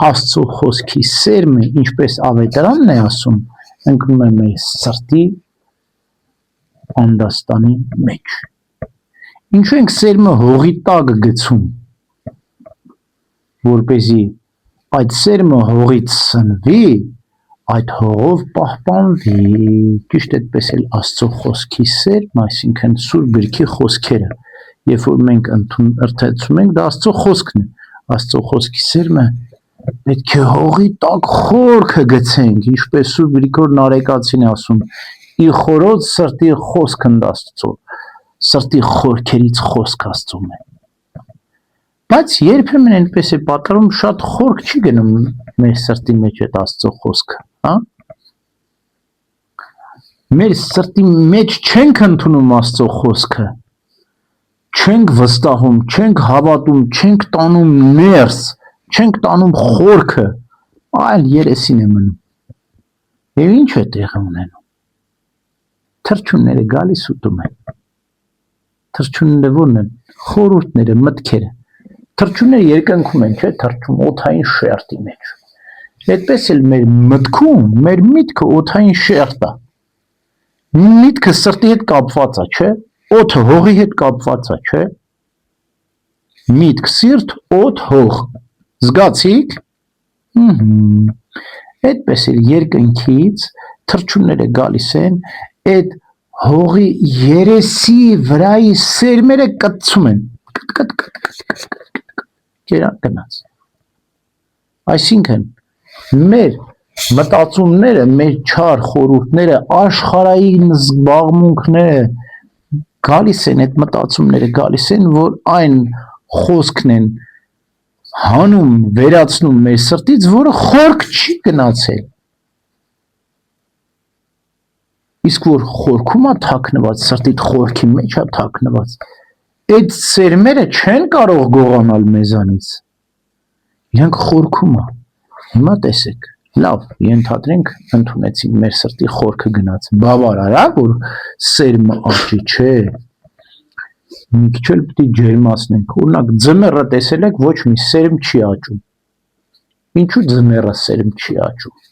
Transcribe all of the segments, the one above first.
Աստծո խոսքի սերմը, ինչպես ավետարանն է ասում, ընկնում է մեր սրտի անդաստանի մեջ։ Ինչու ենք սերմը հողի տակ գցում, որպեսզի այդ սերմը հողից սնվի, այդ հողով պահպանվի, ճիշտ այդպես էլ Աստծո խոսքի սերմ, այսինքն Սուրբ Գրքի խոսքերը, երբ որ մենք ընթերցում ենք, դա Աստծո խոսքն է, Աստծո խոսքի սերմը պետք է հողի տակ խորքը գցենք, ինչպես Սուրբ Գրիգոր Նարեկացին է ասում, ի խորոց սրտի խոսք Աստծո, սրտի խորքերից խոսք Աստծոն է։ Բայց երբեմն այնպես է պատահում, շատ խորք չի գնում մեր սրտի մեջ այդ Աստծո խոսքը, հա? Մեր սրտի մեջ չենք ընդունում Աստծո խոսքը, չենք վստահում, չենք հավատում, չենք տանում ներս, չենք տանում խորքը, այլ երեսին է մնում։ Եվ ինչ է տեղի ունենում։ Թռչունները գալիս ուտում են։ Թռչունները ո՞րն են։ Խորհուրդները, մտքերը։ Թռչունները երկնքում են, չէ՞, թռչում օդային շերտի մեջ։ Այդպես էլ մեր մտքում, մեր միտքը օդային շերտ է։ Միտքը սրտի հետ կապված է, չէ՞։ Օդը հողի հետ կապված է, չէ՞։ Միտք, սիրտ, օդ, հող։ Զգացիք։ Այդպես էլ երկնքից թռչունները գալիս են, այդ հողի երեսի վրայի սերմերը կտցում են։ Գերան գնաց։ Այսինքն մեր մտածումները, մեր չար խորհուրդները, աշխարհային զբաղմունքները գալիս են, այդ մտածումները գալիս են, որ այն խոսքն են հանում, վերացնում մեր սրտից, որը խորք չի գնացել։ Իսկ որ խորքում է թաքնված, սրտիդ խորքի մեջ է թաքնված, այդ սերմերը չեն կարող գողանալ մեզանից։ Իրանք խորքում է։ Հիմա տեսեք, լավ, ենթադրենք ընդունեցինք մեր սրտի խորքը գնաց։ Բավարար է, որ սերմը աճի, չէ։ Մի քիչ էլ պետք է ջերմացնենք։ Օրինակ ձմեռը տեսել եք, ոչ մի սերմ չի աճում։ Ինչու ձմեռը սերմ չի աճում։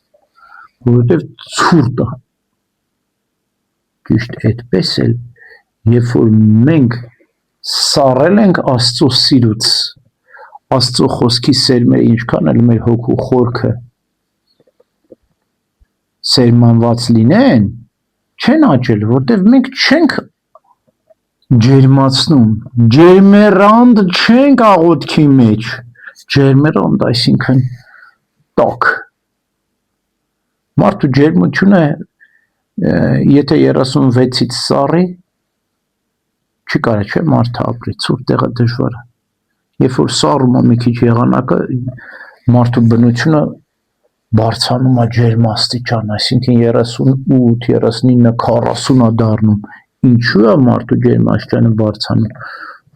Որովհետև ցուրտ է։ Ճիշտ այդպես էլ, երբ որ մենք սառել ենք Աստծո սիրուց, Աստծո խոսքի սերմերը ինչքան էլ մեր հոգու խորքը սերմանված լինեն, չեն աճել, որտեղ մենք չենք ջերմացնում, ջերմերանդ չենք աղոթքի մեջ, ջերմերանդ այսինքն տաք։ Մարդու ջերմությունը, եթե 36-ից սառի, չի կարա, չէ, մարդը ապրի, ցուրտ տեղը դժվար է։ Երբ որ սառում է մի քիչ եղանակը, մարդու բնությունը բարձանում է ջերմաստիճան, այսինքն 38, 39, 40 է դառնում։ Ինչու է մարդու ջերմաստիճանը բարձրանում,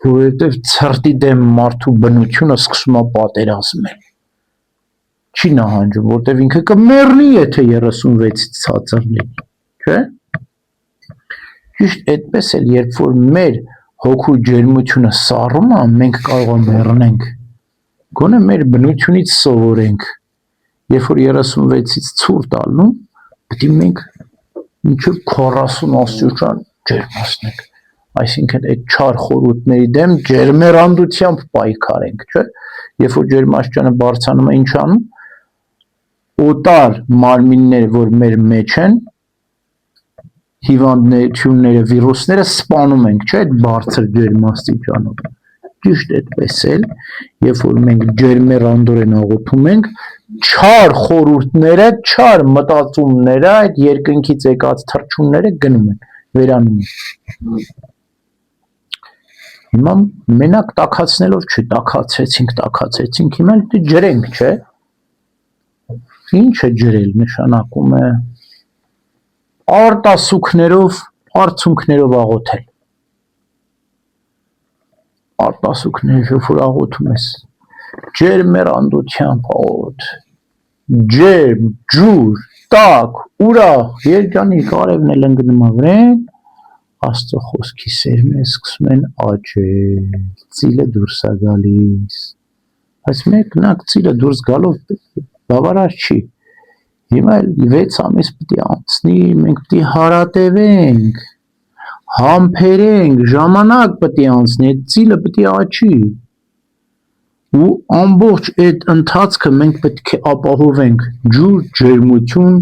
որովհետև ցրտի դեմ մարդու բնությունը սկսում է պատերազմել։ Չի նահանջում, որովհետև ինքը կմեռնի, եթե 36-ից ցածր լինի, չէ՞։ Ճիշտ այդպես էլ, երբ որ մեր հոգու ջերմությունը սառում է, մենք կարող ենք մեռնենք։ Գոնե մեր բնությունից սովորենք։ Երբ որ 36-ից ցուրտ ալնում, պետք է մենք մինչև 40 աստիճան ջերմացնենք, այսինքն այդ չար խորհուրդների դեմ ջերմերանդությամբ պայքարենք, չէ՞։ Երբ որ ջերմաստիճանը բարձրանում է, ինչ անում, օտար մարմինները, որ մեր մեջ են, հիվանդությունները, վիրուսները սպանում ենք, չէ՞, այդ բարձր ջերմաստիճանով։ Ճիշտ այդպես էլ, երբ որ մենք ջերմերանդորեն աղոթում ենք, չար խորհուրդները, չար մտածումները, այդ երկնքից եկած թռչունները գնում են, վերանում են։ Հիմա մենակ տաքացնելով չի, տաքացեցինք, հիմա էլ ջրենք, չէ։ Ինչ է ջրել, նշանակում է արտասուքներով, արցունքներով աղոթել։ Արտասուքներով, երբ որ աղոթում ես, ջերմերանդությամբ աղոթ, ջերմ, ջուր, տաք, ուրախ, երջանիկ, արևն էլ ընկնում է վրեն, Աստծո խոսքի սերմերը սկսում են աճել, ծիլը դուրս է գալիս, Բայց մեկնակ ծիլը դուրս գալով բավարար չի։ Հիմա 6 ամիս պետք է անցնի, մենք պետք է հարատևենք, համբերենք, ժամանակ պետք է անցնի, այդ ծիլը պետք է աճի։ Ու ամբողջ այդ ընթացքը մենք պետք է ապահովենք ջուր, ջերմություն,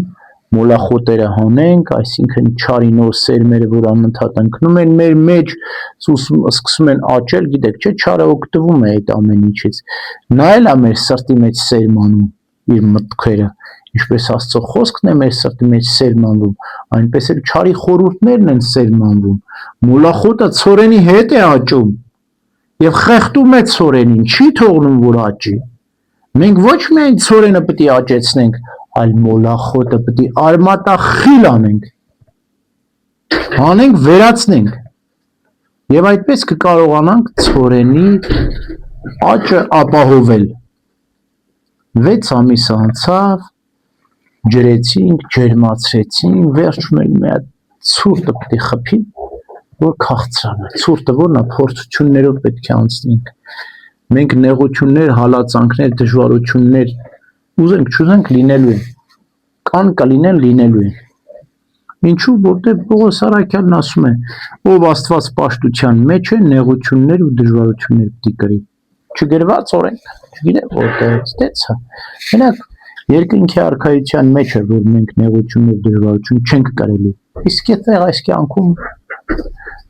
մոլախոտերը հանենք, այսինքն չարի նոր սերմերը, որ անընդհատ ընկնում են մեր մեջ, սկսում են աճել, գիտեք, չէ, չարը օգտվում է այդ ամեն ինչից։ Նա էլ է մեր սրտի մեջ սերմանում իր մտքերը, ինչպես Աստծո խոսքն է մեր սրտի մեջ սերմանվում, այնպես էլ չարի խորհուրդներն են սերմանվում։ Մոլախոտը ցորենի հետ է աճում եւ խեղդում է ցորենին, չի թողնում որ աճի։ Մենք ոչ միայն ցորենը պետք է աճեցնենք, այլ մոլախոտը պետք է արմատախիլ անենք, հանենք, վերացնենք եւ այդպես կկարողանանք ցորենի աճը ապահովել։ 6 ամիս անցավ, ջրեցինք, ջերմացրեցինք, վերջում էլ մի հատ ցուրտը պետք է խփի, որ քաղցրանա։ Ցուրտը որն է, փորձություններով պետք է անցնենք։ Մենք նեղություններ, հալածանքներ, դժվարություններ ուզենք, չուզենք լինելու են, կան կլինեն, լինելու են։ Ինչու, որտեղ Պողոս Արաքյալն ասում է, ով Աստված պաշտության մեջ է, նեղություններ ու դժվարություններ պիտի կրի։ Չգրված օրենք, չգիտեմ որտեղից դեցա։ Մենակ երկնքի արքայության մեջ է, որ մենք նեղություններ, դժվարություն չենք կրելու։ Իսկ եթե այս կյանքում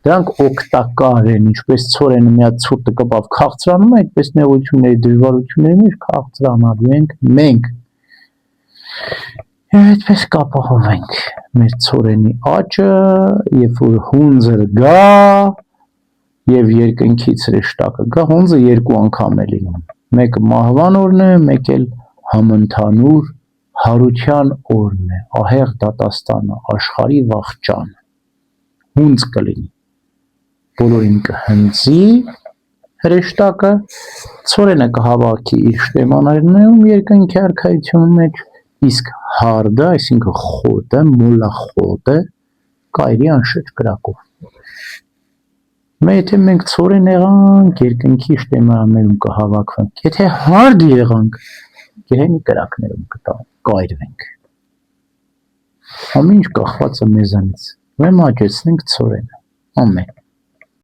դրանք օգտակար են, ինչպես ցորենը մի հատ ցուրտը կպավ քաղցրանում է, այդպես նեղությունների, դժվարությունների մեջ քաղցրանալու ենք մենք։ Եվ այդպես կապահովենք մեր ցորենի աճը, երբ որ հունձը գա եւ երկնքից հրեշտակը գա, հունձը 2 անգամ է լինում։ Մեկը մահվան օրն է, մեկ էլ համընդհանուր հարության օրն է, ահեղ դատաստանը, աշխարհի վախճանը։ Հունձ կլինի։ Բոլորին կհնձի հրեշտակը, ցորենը կհավաքի իր շտեմաներներում երկնքի արքայության մեջ, իսկ հարդը, այսինքն խոտը, մոլախոտը կայրի անշեջ կրակով։ Եթե մենք ցորեն եղանք, երկնքի շտեմաներում կհավաքվենք, եթե հարդ եղանք, գեհենի կրակներում կկայրվենք։ Ամեն ինչ կախված է մեզանից։ Ուրեմն աճեցնենք ցորենը։ Ամեն։